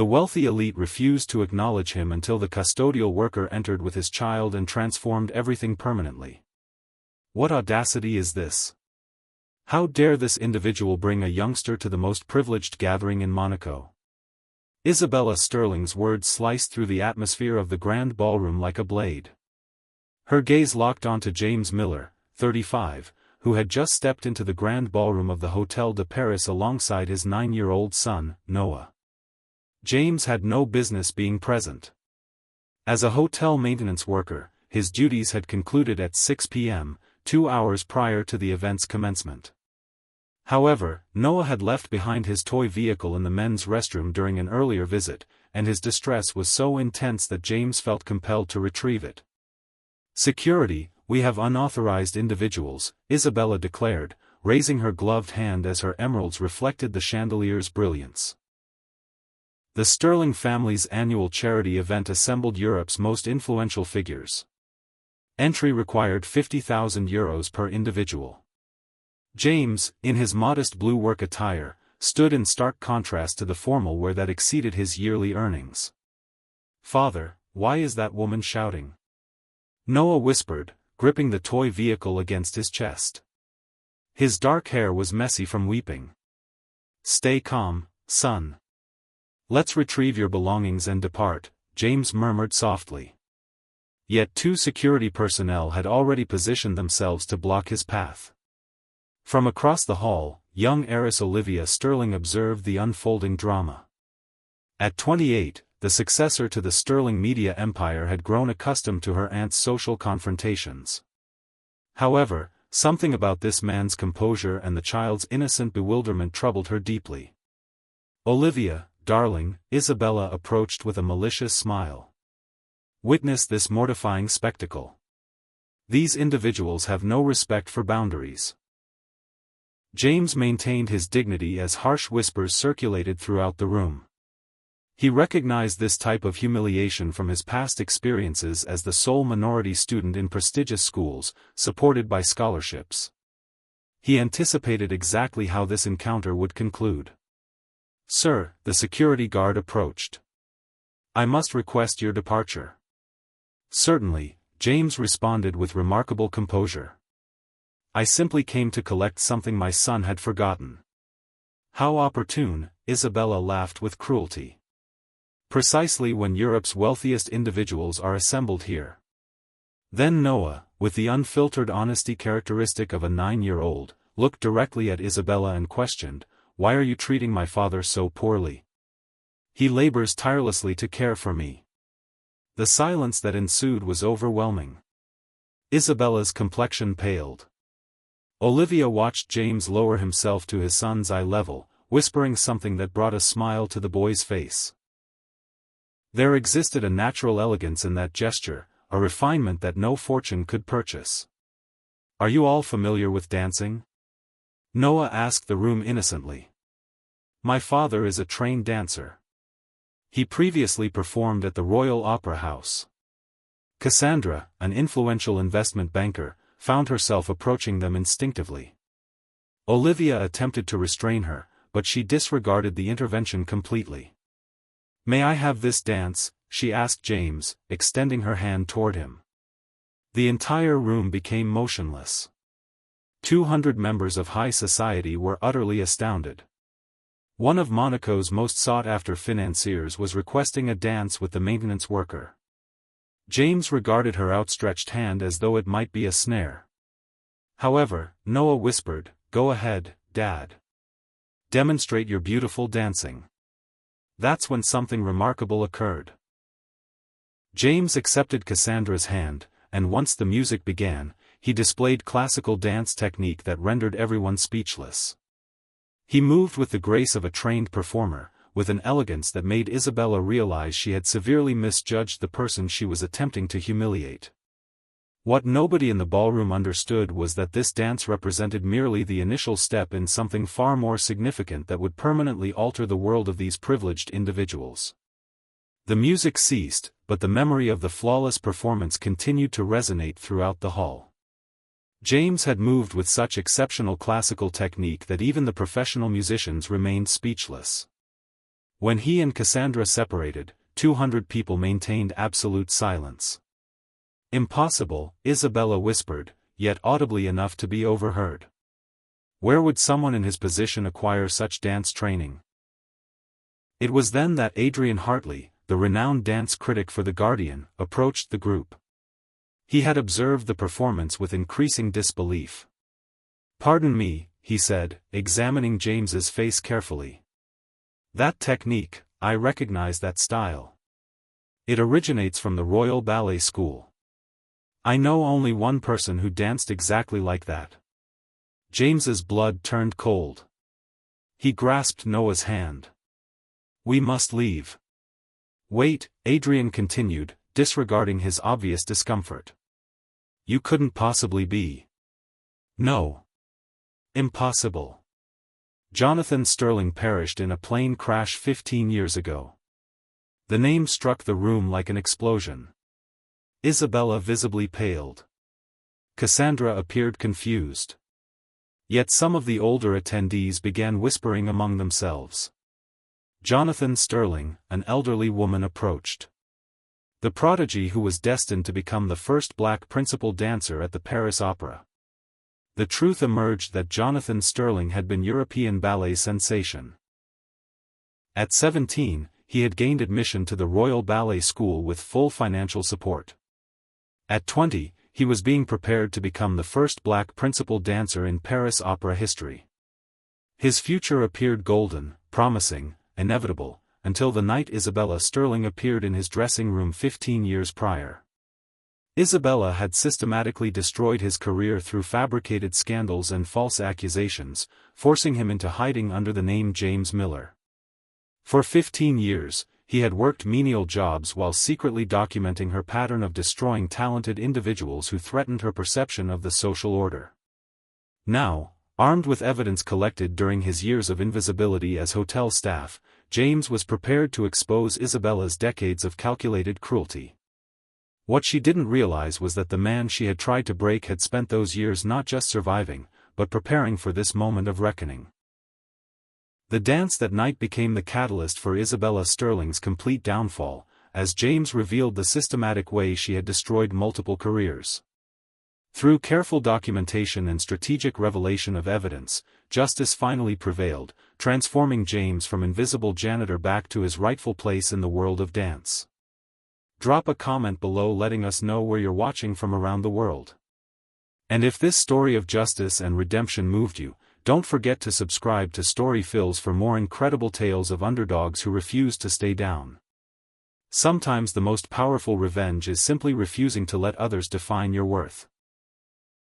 The wealthy elite refused to acknowledge him until the custodial worker entered with his child and transformed everything permanently. What audacity is this? How dare this individual bring a youngster to the most privileged gathering in Monaco? Isabella Sterling's words sliced through the atmosphere of the grand ballroom like a blade. Her gaze locked onto James Miller, 35, who had just stepped into the grand ballroom of the Hôtel de Paris alongside his 9-year-old son, Noah. James had no business being present. As a hotel maintenance worker, his duties had concluded at 6 p.m., 2 hours prior to the event's commencement. However, Noah had left behind his toy vehicle in the men's restroom during an earlier visit, and his distress was so intense that James felt compelled to retrieve it. "Security, we have unauthorized individuals," Isabella declared, raising her gloved hand as her emeralds reflected the chandelier's brilliance. The Sterling family's annual charity event assembled Europe's most influential figures. Entry required €50,000 per individual. James, in his modest blue work attire, stood in stark contrast to the formal wear that exceeded his yearly earnings. "Father, why is that woman shouting?" Noah whispered, gripping the toy vehicle against his chest. His dark hair was messy from weeping. "Stay calm, son. Let's retrieve your belongings and depart," James murmured softly. Yet 2 security personnel had already positioned themselves to block his path. From across the hall, young heiress Olivia Sterling observed the unfolding drama. At 28, the successor to the Sterling media empire had grown accustomed to her aunt's social confrontations. However, something about this man's composure and the child's innocent bewilderment troubled her deeply. "Olivia, darling," Isabella approached with a malicious smile. "Witness this mortifying spectacle. These individuals have no respect for boundaries." James maintained his dignity as harsh whispers circulated throughout the room. He recognized this type of humiliation from his past experiences as the sole minority student in prestigious schools, supported by scholarships. He anticipated exactly how this encounter would conclude. "Sir," the security guard approached. "I must request your departure." "Certainly," James responded with remarkable composure. "I simply came to collect something my son had forgotten." "How opportune," Isabella laughed with cruelty. "Precisely when Europe's wealthiest individuals are assembled here." Then Noah, with the unfiltered honesty characteristic of a 9-year-old, looked directly at Isabella and questioned, "Why are you treating my father so poorly? He labors tirelessly to care for me." The silence that ensued was overwhelming. Isabella's complexion paled. Olivia watched James lower himself to his son's eye level, whispering something that brought a smile to the boy's face. There existed a natural elegance in that gesture, a refinement that no fortune could purchase. "Are you all familiar with dancing?" Noah asked the room innocently. "My father is a trained dancer. He previously performed at the Royal Opera House." Cassandra, an influential investment banker, found herself approaching them instinctively. Olivia attempted to restrain her, but she disregarded the intervention completely. "May I have this dance?" she asked James, extending her hand toward him. The entire room became motionless. 200 members of high society were utterly astounded. One of Monaco's most sought-after financiers was requesting a dance with the maintenance worker. James regarded her outstretched hand as though it might be a snare. However, Noah whispered, "Go ahead, Dad. Demonstrate your beautiful dancing." That's when something remarkable occurred. James accepted Cassandra's hand, and once the music began, he displayed classical dance technique that rendered everyone speechless. He moved with the grace of a trained performer, with an elegance that made Isabella realize she had severely misjudged the person she was attempting to humiliate. What nobody in the ballroom understood was that this dance represented merely the initial step in something far more significant that would permanently alter the world of these privileged individuals. The music ceased, but the memory of the flawless performance continued to resonate throughout the hall. James had moved with such exceptional classical technique that even the professional musicians remained speechless. When he and Cassandra separated, 200 people maintained absolute silence. Impossible, Isabella whispered, yet audibly enough to be overheard. Where would someone in his position acquire such dance training? It was then that Adrian Hartley, the renowned dance critic for The Guardian, approached the group. He had observed the performance with increasing disbelief. "Pardon me," he said, examining James's face carefully. "That technique, I recognize that style. It originates from the Royal Ballet School. I know only one person who danced exactly like that." James's blood turned cold. He grasped Noah's hand. "We must leave." "Wait," Adrian continued, disregarding his obvious discomfort. "You couldn't possibly be." "No. Impossible. Jonathan Sterling perished in a plane crash 15 years ago." The name struck the room like an explosion. Isabella visibly paled. Cassandra appeared confused. Yet some of the older attendees began whispering among themselves. Jonathan Sterling, an elderly woman, approached. The prodigy who was destined to become the first black principal dancer at the Paris Opera. The truth emerged that Jonathan Sterling had been European ballet sensation. At 17, he had gained admission to the Royal Ballet School with full financial support. At 20, he was being prepared to become the first black principal dancer in Paris opera history. His future appeared golden, promising, inevitable, until the night Isabella Sterling appeared in his dressing room 15 years prior. Isabella had systematically destroyed his career through fabricated scandals and false accusations, forcing him into hiding under the name James Miller. For 15 years, he had worked menial jobs while secretly documenting her pattern of destroying talented individuals who threatened her perception of the social order. Now, armed with evidence collected during his years of invisibility as hotel staff, James was prepared to expose Isabella's decades of calculated cruelty. What she didn't realize was that the man she had tried to break had spent those years not just surviving, but preparing for this moment of reckoning. The dance that night became the catalyst for Isabella Sterling's complete downfall, as James revealed the systematic way she had destroyed multiple careers. Through careful documentation and strategic revelation of evidence, justice finally prevailed, transforming James from invisible janitor back to his rightful place in the world of dance. Drop a comment below letting us know where you're watching from around the world. And if this story of justice and redemption moved you, don't forget to subscribe to Story Fills for more incredible tales of underdogs who refuse to stay down. Sometimes the most powerful revenge is simply refusing to let others define your worth.